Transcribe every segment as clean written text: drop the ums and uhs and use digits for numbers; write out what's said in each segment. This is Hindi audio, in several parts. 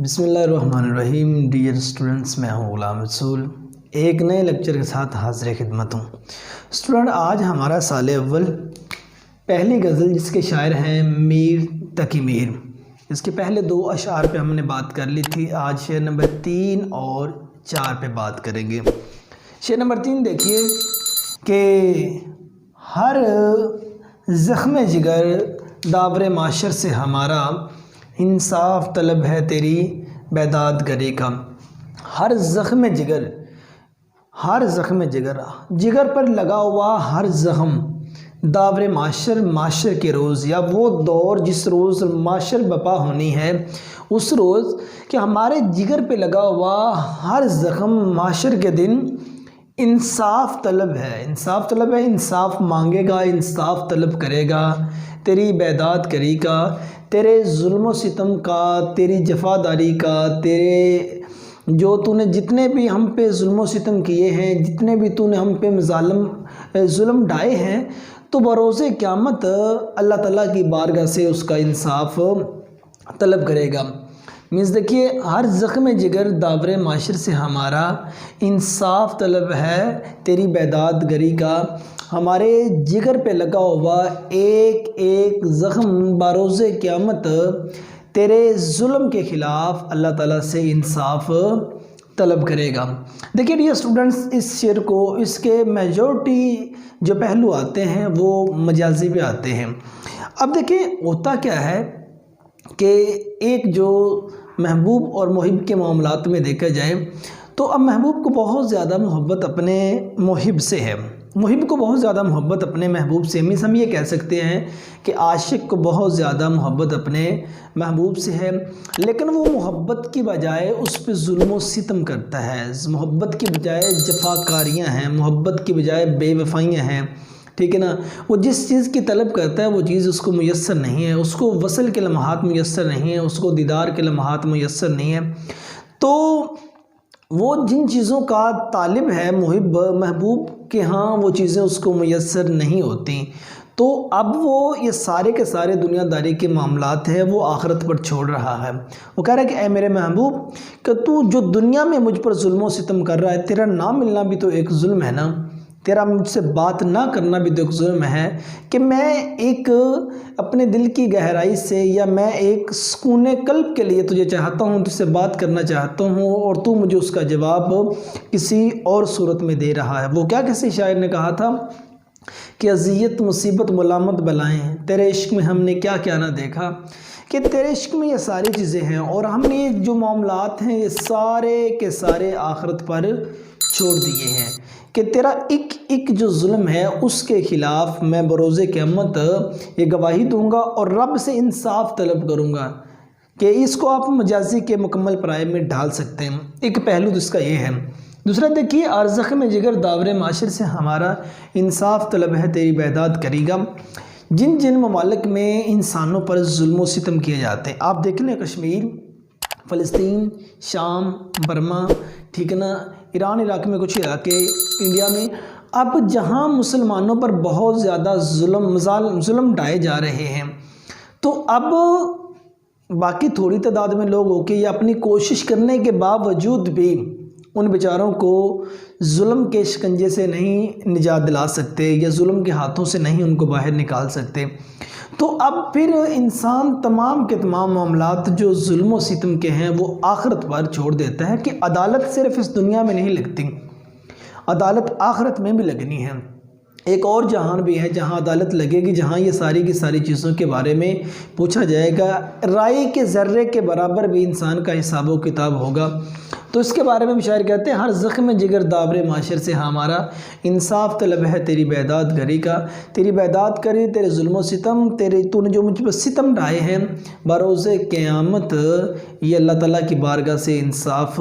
बिस्मिल्लाहिर्रहमानिर्रहीम। डियर स्टूडेंट्स, मैं हूँ ग़ुलाम रसूल, एक नए लेक्चर के साथ हाज़िर खिदमत हूँ। स्टूडेंट, आज हमारा साल अव्वल पहली गज़ल जिसके शायर हैं मीर तकी मीर, इसके पहले दो अशार पे हमने बात कर ली थी। आज शेर नंबर 3 और 4 पे बात करेंगे। शेर नंबर 3 देखिए कि हर ज़ख्म जिगर दावरे माशर से हमारा, इंसाफ तलब है तेरी बेदाद गरी का। हर ज़ख्म जिगर, हर ज़ख्म जिगर पर लगा हुआ हर ज़ख्म दावरे माशर, माशर के रोज़ या वो दौर जिस रोज़ माशर बपा होनी है, उस रोज़ कि हमारे जिगर पे लगा हुआ हर ज़ख्म माशर के दिन इंसाफ तलब है। इंसाफ तलब है, इंसाफ मांगेगा, इंसाफ तलब करेगा तेरी बेदाद करी का, तेरे जुल्म सितम का, तेरी जफादारी का, तेरे जो तूने जितने भी हम पे जुल्म सितम किए हैं, जितने भी तूने हम पे जुल्म ढाए हैं, तो बरोज़े क़यामत अल्लाह ताला की बारगाह से उसका इंसाफ तलब करेगा। मीन्स देखिए, हर ज़ख्म जिगर दावरे माशर से हमारा, इंसाफ तलब है तेरी बेदाद गरी का। हमारे जिगर पे लगा हुआ एक एक ज़ख्म बरोज़े क़यामत तेरे जुल्म के ख़िलाफ़ अल्लाह ताला से इंसाफ तलब करेगा। देखिए डियर स्टूडेंट्स, इस शेर को, इसके मेजॉरिटी जो पहलू आते हैं वो मजाजी पे आते हैं। अब देखिए होता क्या है कि एक जो महबूब और मुहिब के मामलात में देखा जाए तो अब महबूब को बहुत ज़्यादा मोहब्बत अपने मुहिब से है, मुहिब को बहुत ज़्यादा मोहब्बत अपने महबूब से। मीन्स हम ये कह सकते हैं कि आशिक को बहुत ज़्यादा मोहब्बत अपने महबूब से है, लेकिन वो मोहब्बत की बजाय उस पर जुल्म सितम करता है। मोहब्बत की बजाय जफाकारियाँ हैं, मोहब्बत की बजाय बेवफाइयाँ हैं, ठीक है ना। वो जिस चीज़ की तलब करता है वो चीज़ उसको मुयस्सर नहीं है, उसको वसल के लम्हात मुयस्सर नहीं है, उसको दीदार के लम्हात मुयस्सर नहीं है। तो वो जिन चीज़ों का तालिब है मुहिब, महबूब के यहाँ वो चीज़ें उसको मुयस्सर नहीं होती। तो अब वो ये सारे के सारे दुनियादारी के मामलात हैं वो आखिरत पर छोड़ रहा है। वो कह रहा है कि ऐ मेरे महबूब, कि तू जो दुनिया में मुझ पर जुल्म सितम कर रहा है, तेरा ना मिलना भी तो एक जुल्म है ना, तेरा मुझसे बात ना करना भी तो एक जुल्म है। कि मैं एक अपने दिल की गहराई से या मैं एक सुकून कल्ब के लिए तुझे चाहता हूँ, तुझसे बात करना चाहता हूँ, और तू मुझे उसका जवाब किसी और सूरत में दे रहा है। वो क्या किसी शायर ने कहा था कि अज़ियत मुसीबत मुलामत बलाएँ, तेरे इश्क में हमने क्या क्या ना देखा। कि तेरे इश्क में ये सारी चीज़ें हैं और हमने जो मामलात हैं ये सारे के सारे आखिरत पर छोड़ दिए हैं। कि तेरा एक जो जुल्म है उसके ख़िलाफ़ मैं बरोज़े क़यामत ये गवाही दूंगा और रब से इंसाफ तलब करूंगा। कि इसको आप मजाजी के मुकम्मल पराए में ढाल सकते हैं। एक पहलू तो इसका ये है। दूसरा देखिए, अर्ज़क़ में जिगर दावरे माशर से हमारा, इंसाफ तलब है तेरी बेदाद करीगा। जिन जिन ममालिक में इंसानों पर जुल्म सितम किए जाते हैं, आप देख लें कश्मीर, फ़लस्तीन, शाम, बर्मा, ठीक है ना, ईरान इराक़ में कुछ इलाके, इंडिया में, अब जहाँ मुसलमानों पर बहुत ज़्यादा जुल्म ढाए जा रहे हैं, तो अब बाकी थोड़ी तादाद में लोग होके या अपनी कोशिश करने के बावजूद भी उन बेचारों को जुल्म के शिकंजे से नहीं निजात दिला सकते या जुल्म के हाथों से नहीं उनको बाहर निकाल सकते। तो अब फिर इंसान तमाम के तमाम मामलात जो जुल्म सितम के हैं वो आखिरत पर छोड़ देता है। कि अदालत सिर्फ इस दुनिया में नहीं लगती, अदालत आखिरत में भी लगनी है। एक और जहान भी है जहां अदालत लगेगी, जहां ये सारी की सारी चीज़ों के बारे में पूछा जाएगा। राई के ज़र्रे के बराबर भी इंसान का हिसाब व किताब होगा। तो इसके बारे में शायर कहते हैं, हर ज़ख्म जिगर दावरे माशर से हमारा, इंसाफ तलब है तेरी बेदाद गरी का। तेरी बेदाद करी, तेरे जुल्म सितम, तेरे तूने जो मुझ पर सितम ढाए हैं, बरोज़े क़यामत ये अल्लाह ताला की बारगाह से इंसाफ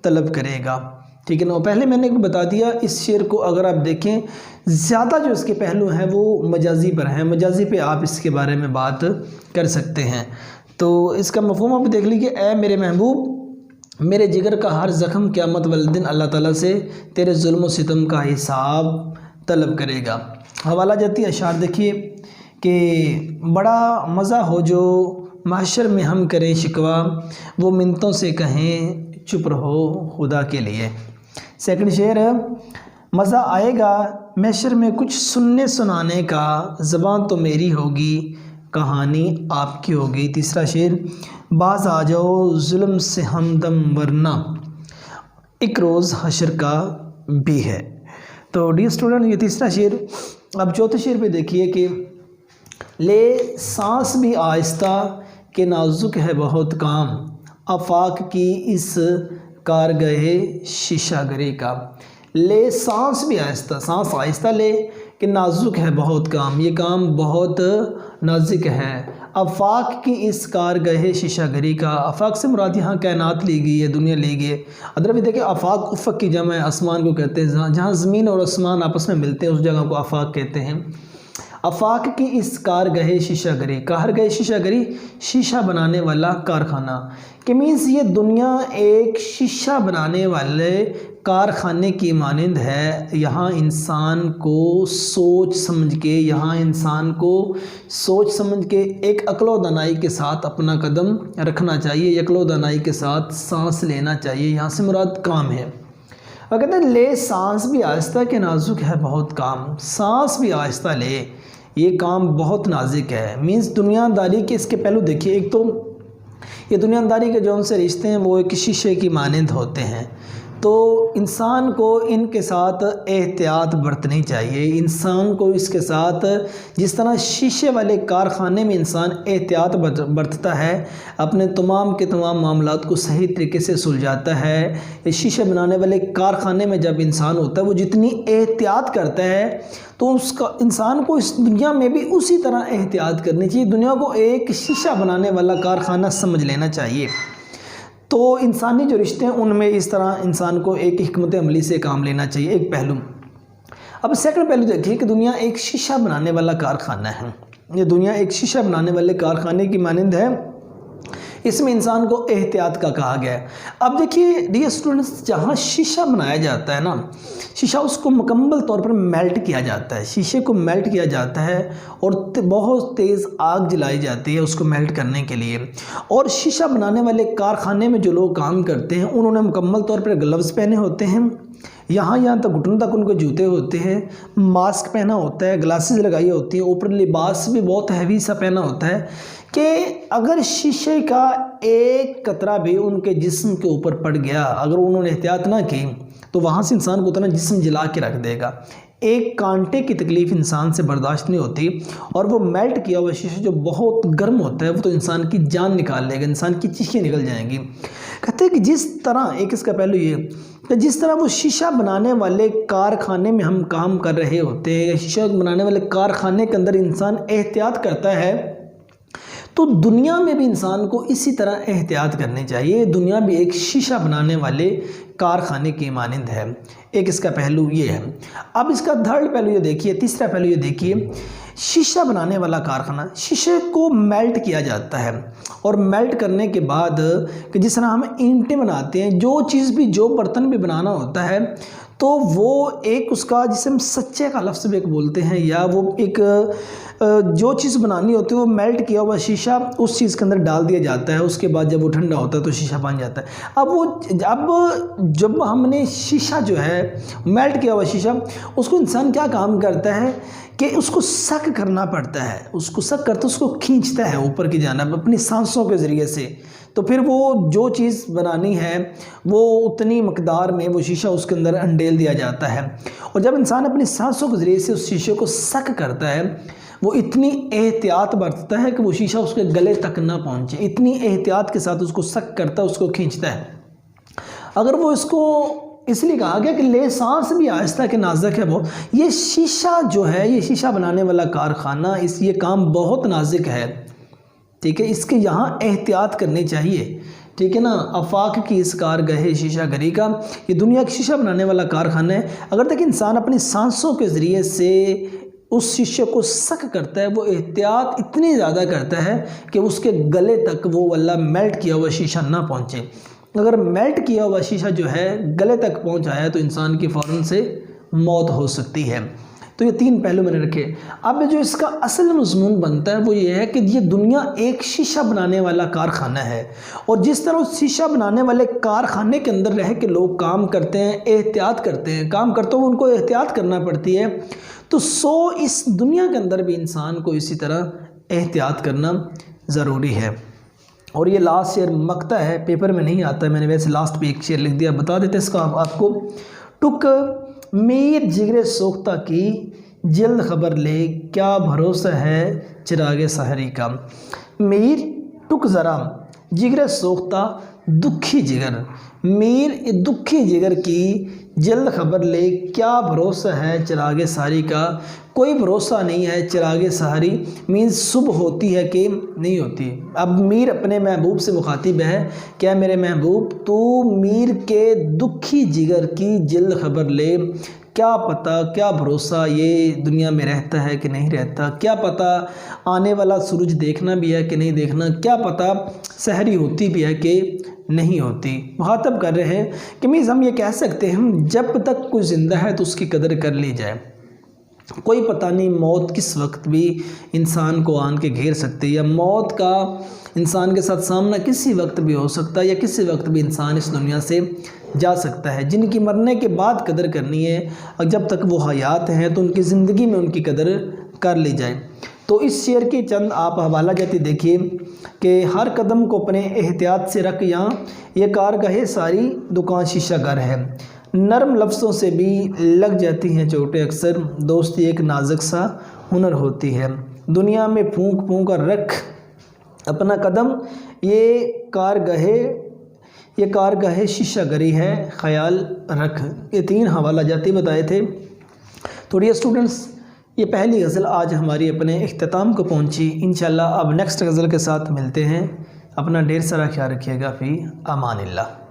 तलब करेगा। ठीक है ना। पहले मैंने बता दिया, इस शेर को अगर आप देखें, ज़्यादा जो इसके पहलू हैं वो मजाजी पर हैं, मजाजी पे आप इसके बारे में बात कर सकते हैं। तो इसका मफ़हूम आप देख लीजिए, ऐ मेरे महबूब, मेरे जिगर का हर ज़ख्म क़यामत वाले दिन अल्लाह ताला से तेरे जुल्म सितम का हिसाब तलब करेगा। हवाला जाती अशार देखिए कि बड़ा मज़ा हो जो महशर में हम करें शिकवा, वो मिन्नतों से कहें चुप रहो खुदा के लिए। सेकंड शेर, मज़ा आएगा महशर में कुछ सुनने सुनाने का, ज़बान तो मेरी होगी कहानी आपकी होगी। तीसरा शेर, बाज आ जाओ जुल्म से हमदम वरना एक रोज़ हशर का भी है। तो डियर स्टूडेंट, ये तीसरा शेर। अब चौथे शेर पे देखिए कि ले सांस भी आहिस्ता के नाजुक है बहुत काम, आफाक की इस कारगहे शीशागरी का। ले सांस भी आहिस्ता, सांस आहिस्ता ले कि नाजुक है बहुत काम, ये काम बहुत नाजुक है। आफाक की इस कारगहे शीशागरी का, आफाक से मुराद यहाँ कायनात ली गई है, दुनिया ली गई है। अदर भी देखिए आफाक उफ़क़ की जमा है, आसमान को कहते हैं, जहाँ ज़मीन और आसमान आपस में मिलते हैं उस जगह को आफाक कहते हैं। आफाक की इस कारगहे शीशागरी, कारगहे शीशागरी शीशा बनाने वाला कारखाना, कि मीन्स ये दुनिया एक शीशा बनाने वाले कारखाने की मानंद है। यहाँ इंसान को सोच समझ के, यहाँ इंसान को सोच समझ के एक अक्ल दानाई के साथ अपना कदम रखना चाहिए, अक्ल दानाई के साथ सांस लेना चाहिए। यहाँ से मुराद काम है। और कहते हैं ले सांस भी आहिस्ता के नाजुक है बहुत काम, सांस भी आहिस्ता ले, ये काम बहुत नाजुक है। मीन्स दुनियादारी के इसके पहलू देखिए, एक तो ये दुनियादारी के जो उनसे रिश्ते हैं वो एक शीशे की मानंद होते हैं, तो इंसान को इनके साथ एहतियात बरतनी चाहिए। इंसान को इसके साथ जिस तरह शीशे वाले कारखाने में इंसान एहतियात बरतता है, अपने तमाम के तमाम मामलात को सही तरीके से सुलझाता है, इस शीशे बनाने वाले कारखाने में जब इंसान होता है वो जितनी एहतियात करता है तो उसका इंसान को इस दुनिया में भी उसी तरह एहतियात करनी चाहिए। दुनिया को एक शीशा बनाने वाला कारखाना समझ लेना चाहिए। तो इंसानी जो रिश्ते हैं उनमें इस तरह इंसान को एक हिकमत अमली से काम लेना चाहिए, एक पहलू। अब सेकंड पहलू देखिए कि दुनिया एक शीशा बनाने वाला कारखाना है। ये दुनिया एक शीशा बनाने वाले कारखाने की मानंद है, इसमें इंसान को एहतियात का कहा गया है। अब देखिए डियर स्टूडेंट्स, जहाँ शीशा बनाया जाता है ना, शीशा उसको मुकम्मल तौर पर मेल्ट किया जाता है, शीशे को मेल्ट किया जाता है और बहुत तेज़ आग जलाई जाती है उसको मेल्ट करने के लिए। और शीशा बनाने वाले कारखाने में जो लोग काम करते हैं उन्होंने मुकम्मल तौर पर ग्लव्स पहने होते हैं, यहाँ तक घुटनों तक उनको जूते होते हैं, मास्क पहना होता है, ग्लासेस लगाई होती है, ऊपर लिबास भी बहुत हैवी सा पहना होता है कि अगर शीशे का एक कतरा भी उनके जिस्म के ऊपर पड़ गया, अगर उन्होंने एहतियात ना की तो वहाँ से इंसान को उतना जिस्म जला के रख देगा। एक कांटे की तकलीफ़ इंसान से बर्दाश्त नहीं होती, और वो मेल्ट किया हुआ शीशा जो बहुत गर्म होता है वो तो इंसान की जान निकाल लेगा, इंसान की चीखें निकल जाएंगी। कहते हैं कि जिस तरह, एक इसका पहलू ये कि जिस तरह वो शीशा बनाने वाले कारखाने में हम काम कर रहे होते हैं, शीशा बनाने वाले कारखाने के अंदर इंसान एहतियात करता है, तो दुनिया में भी इंसान को इसी तरह एहतियात करनी चाहिए। दुनिया भी एक शीशा बनाने वाले कारखाने की मानंद है, एक इसका पहलू ये है। अब इसका थर्ड पहलू ये देखिए, तीसरा पहलू ये देखिए, शीशा बनाने वाला कारखाना, शीशे को मेल्ट किया जाता है और मेल्ट करने के बाद कि जिस तरह हम ईंटें बनाते हैं, जो चीज़ भी, जो बर्तन भी बनाना होता है तो वो एक उसका, जिसे हम सच्चे का लफ्ज़ भी एक बोलते हैं, या वो एक जो चीज़ बनानी होती है वो मेल्ट किया हुआ शीशा उस चीज़ के अंदर डाल दिया जाता है। उसके बाद जब वो ठंडा होता है तो शीशा बन जाता है। अब जब हमने शीशा जो है मेल्ट किया हुआ शीशा, उसको इंसान क्या काम करता है कि उसको सक करना पड़ता है, उसको सक करता, उसको खींचता है ऊपर की जानिब अपनी सांसों के ज़रिए से। तो फिर वो जो चीज़ बनानी है वो उतनी मकदार में वो शीशा उसके अंदर अंडेल दिया जाता है, और जब इंसान अपनी सांसों के ज़रिए से उस शीशे को सक करता है वो इतनी एहतियात बरतता है कि वो शीशा उसके गले तक ना पहुँचे, इतनी एहतियात के साथ उसको सक करता है, उसको खींचता है। अगर वो इसको इसलिए कहा गया कि ले सांस भी आहिस्ता के नाजुक है, वो ये शीशा जो है, ये शीशा बनाने वाला कारखाना, ये काम बहुत नाजुक है, ठीक है, इसके यहाँ एहतियात करनी चाहिए, ठीक है ना। आफाक की इस कारगहे शीशा गरी का, ये दुनिया की शीशा बनाने वाला कारखाना है। अगर तक इंसान अपनी सांसों के ज़रिए से उस शीशे को सक करता है, वो एहतियात इतनी ज़्यादा करता है कि उसके गले तक वो वाला मेल्ट किया हुआ शीशा ना पहुँचे। अगर मेल्ट किया हुआ शीशा जो है गले तक पहुँच आया तो इंसान की फ़ौरन से मौत हो सकती है। तो ये 3 पहलू मैंने रखे। अब जो इसका असल मज़मून बनता है वो ये है कि ये दुनिया एक शीशा बनाने वाला कारखाना है, और जिस तरह उस शीशा बनाने वाले कारखाने के अंदर रह के लोग काम करते हैं, एहतियात करते हैं, काम करते हुए उनको एहतियात करना पड़ती है, तो इस दुनिया के अंदर भी इंसान को इसी तरह एहतियात करना ज़रूरी है। और ये लास्ट शेयर मकता है, पेपर में नहीं आता है, मैंने वैसे लास्ट पे एक शेयर लिख दिया, बता देते इसका आपको। टुक मीर जिगरे सोख्ता की जल्द खबर ले, क्या भरोसा है चिरागे सहरी का। मीर टुक ज़रा जिगरे सोख्ता, दुखी जिगर, मीर दुखी जिगर की जल्द खबर ले, क्या भरोसा है चिरागे सहरी का। कोई भरोसा नहीं है चिरागे सहरी मीन्स सुबह होती है कि नहीं होती। अब मीर अपने महबूब से मुखातिब है, क्या मेरे महबूब तू मीर के दुखी जिगर की जल्द खबर ले, क्या पता, क्या भरोसा ये दुनिया में रहता है कि नहीं रहता, क्या पता आने वाला सूरज देखना भी है कि नहीं देखना, क्या पता सहरी होती भी है कि नहीं होती। मुखातब कर रहे हैं कि मीन्स हम ये कह सकते हैं जब तक कोई ज़िंदा है तो उसकी कदर कर ली जाए। कोई पता नहीं मौत किस वक्त भी इंसान को आन के घेर सकती है, या मौत का इंसान के साथ सामना किसी वक्त भी हो सकता है, या किसी वक्त भी इंसान इस दुनिया से जा सकता है। जिनकी मरने के बाद कदर करनी है, और जब तक वो हयात हैं तो उनकी ज़िंदगी में उनकी कदर कर ली जाए। तो इस शेर की चंद आप हवाला जाती देखिए कि हर कदम को अपने एहतियात से रख, यहाँ ये कारगाहे सारी दुकान शीशा घर है, नरम लफ्ज़ों से भी लग जाती हैं चोटें अक्सर, दोस्ती एक नाजुक सा हुनर होती है, दुनिया में फूंक फूंक कर रख अपना कदम, ये कारगाहे शीशा गरी है, ख्याल रख। ये 3 हवाला जाती बताए थे। तो डियर स्टूडेंट्स, ये पहली गज़ल आज हमारी अपने इख्तिताम को पहुंची। इंशाल्लाह अब नेक्स्ट गज़ल के साथ मिलते हैं। अपना ढेर सारा ख्याल रखिएगा। फ़ी अमानिल्लाह।